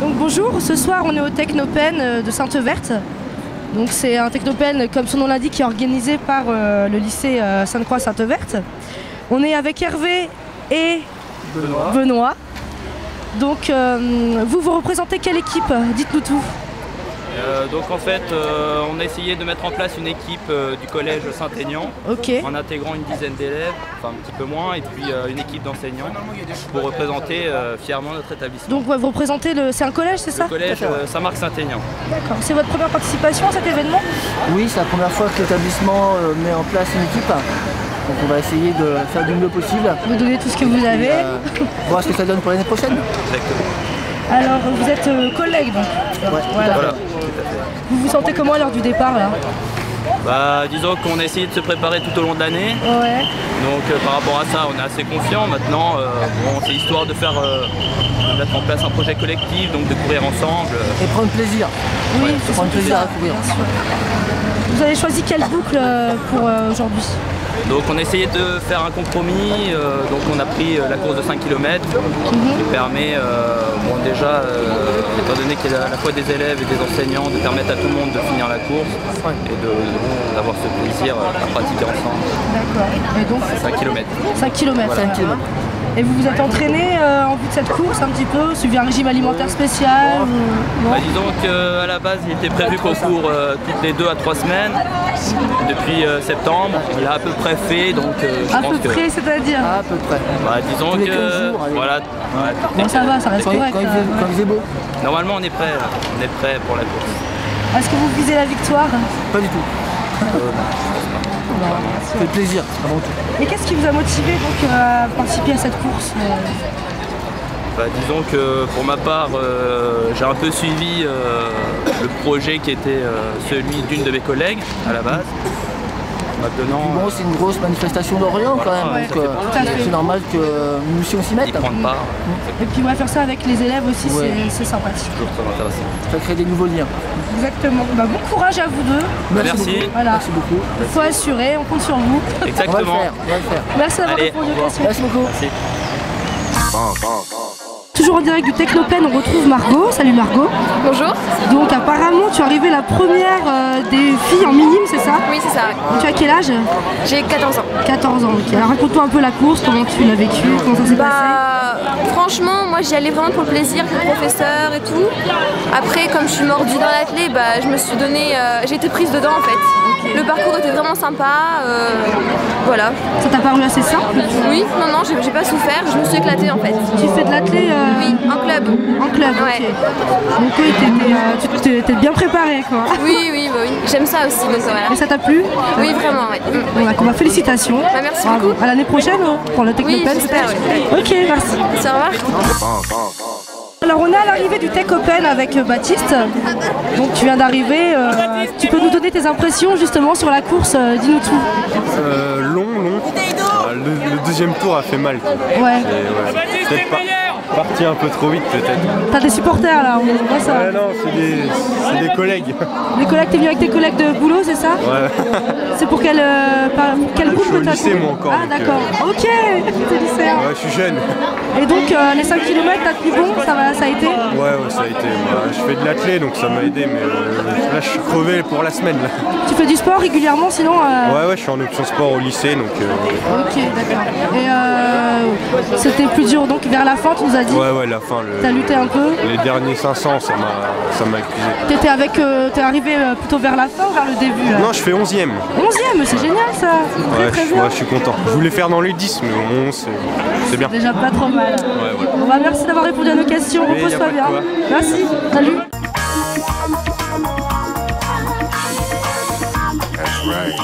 Donc bonjour, ce soir on est au Technopen de Sainte-Verte. Donc c'est un Technopen, comme son nom l'indique, qui est organisé par le lycée Sainte-Croix-Sainte-Verte. On est avec Hervé et Benoît. Donc vous représentez quelle équipe? Dites-nous tout. Donc en fait, on a essayé de mettre en place une équipe du collège Saint-Aignan, en intégrant une dizaine d'élèves, enfin un petit peu moins, et puis une équipe d'enseignants pour représenter fièrement notre établissement. Donc vous représentez c'est un collège, c'est ça? Le collège Saint-Marc-Saint-Aignan. D'accord. C'est votre première participation à cet événement? Oui, c'est la première fois que l'établissement met en place une équipe. Donc on va essayer de faire du mieux possible. Vous donnez tout ce que vous avez. Voir ce que ça donne pour l'année prochaine. Exactement. Alors vous êtes collègues donc. Ouais. Voilà. Tout à fait. Vous vous sentez comment à l'heure du départ là? Bah, disons qu'on a essayé de se préparer tout au long de l'année. Ouais. Donc par rapport à ça, on est assez confiant. Maintenant, bon, c'est histoire de faire, de mettre en place un projet collectif, donc de courir ensemble. Et prendre plaisir. Oui, c'est prendre plaisir à courir. Bien sûr. Vous avez choisi quelle boucle pour aujourd'hui? Donc on a essayé de faire un compromis, donc on a pris la course de 5 km qui permet, bon déjà, étant donné qu'il y a à la fois des élèves et des enseignants, de permettre à tout le monde de finir la course et d'avoir ce plaisir à pratiquer ensemble. D'accord. Et donc 5 km. 5 km. Voilà. 5 km. Et vous vous êtes entraîné en vue de cette course un petit peu, suivi un régime alimentaire spécial ou... Bah, disons qu'à la base il était prévu qu'on court toutes les 2 à 3 semaines depuis septembre. Il a à peu près fait, donc je à pense peu que... près, c'est-à-dire À peu près. Bah, disons les que... 15 jours, voilà. Bon ça va, ça reste correct. Quand il faisait beau. Normalement on est prêt pour la course. Est-ce que vous visez la victoire? Pas du tout. Ça fait plaisir avant tout. Et qu'est-ce qui vous a motivé donc à participer à cette course? Bah, disons que pour ma part, j'ai un peu suivi le projet qui était celui d'une de mes collègues à la base. Maintenant, Bon, c'est une grosse manifestation d'Orient quand même, Ouais, donc c'est normal que nous aussi on s'y mette. y prendre part, Et puis faire ça avec les élèves aussi, Ouais. c'est sympathique. toujours très intéressant. Ça crée des nouveaux liens. Exactement. Bah, bon courage à vous deux. Merci. Beaucoup. Voilà. Merci beaucoup. Il faut assurer, on compte sur vous. On va le Exactement. faire. Merci d'avoir Allez, répondu au aux revoir. questions. Merci beaucoup. Merci. Toujours en direct du Technopen, on retrouve Margot. Salut Margot. Bonjour. Donc apparemment tu es arrivée la première des filles en minime, c'est ça? Oui, c'est ça. Tu as quel âge? J'ai 14 ans. 14 ans. Ok. Alors raconte-toi un peu la course, comment tu l'as vécue, comment ça s'est passé? Franchement, moi j'y allais vraiment pour le plaisir, avec le professeur et tout. Après, comme je suis mordue dans l'athlé, je me suis donné, j'ai été prise dedans en fait. Le parcours était vraiment sympa, voilà. Ça t'a paru assez simple? Oui, non, j'ai pas souffert, je me suis éclatée en fait. Tu fais de l'athlé Oui, en club. en club, Ouais. ok. Donc oui, tu t'es bien préparée quoi. Oui, j'aime ça aussi, donc voilà. Et ça t'a plu? Oui, vraiment, oui. Bon, d'accord, félicitations. Merci Bravo. beaucoup. À l'année prochaine pour le Technopen. Oui, j'espère, oui. Ok, merci. Au revoir. Alors on est à l'arrivée du Tech Open avec Baptiste. Donc tu viens d'arriver. Tu peux nous donner tes impressions justement sur la course? Dis-nous tout. Long. Le deuxième tour a fait mal. Ouais. Peut-être parti un peu trop vite peut-être. T'as des supporters là, on voit ça. Ouais, non, c'est des collègues. Les collègues, t'es venu avec tes collègues de boulot, c'est ça? Ouais. C'est pour quel groupe Je suis au que t'as lycée couru? moi encore. Ah d'accord, ok, t'es lycéen. Ouais, je suis jeune. Et donc les 5 km, t'as tenu bon, ça a été? Ouais, ça a été. Moi, je fais de l'athlé donc ça m'a aidé, mais là je suis crevé pour la semaine. Là. Tu fais du sport régulièrement sinon? Ouais, je suis en option sport au lycée donc. Ok, d'accord. Et c'était plus dur donc vers la fin, tu nous as dit? Ouais, la fin. T'as lutté un peu? Les derniers 500, ça m'a épuisé. T'es arrivé plutôt vers la fin ou vers le début là? Non, je fais 11e. 11e, c'est génial ça! Très bien. Je suis content. Je voulais faire dans les 10, mais au 11, c'est bien. Déjà pas trop mal. Ouais. Bon, bah, merci d'avoir répondu à nos questions, Oui, y a repose-toi pas de bien. quoi. Merci, salut! That's right.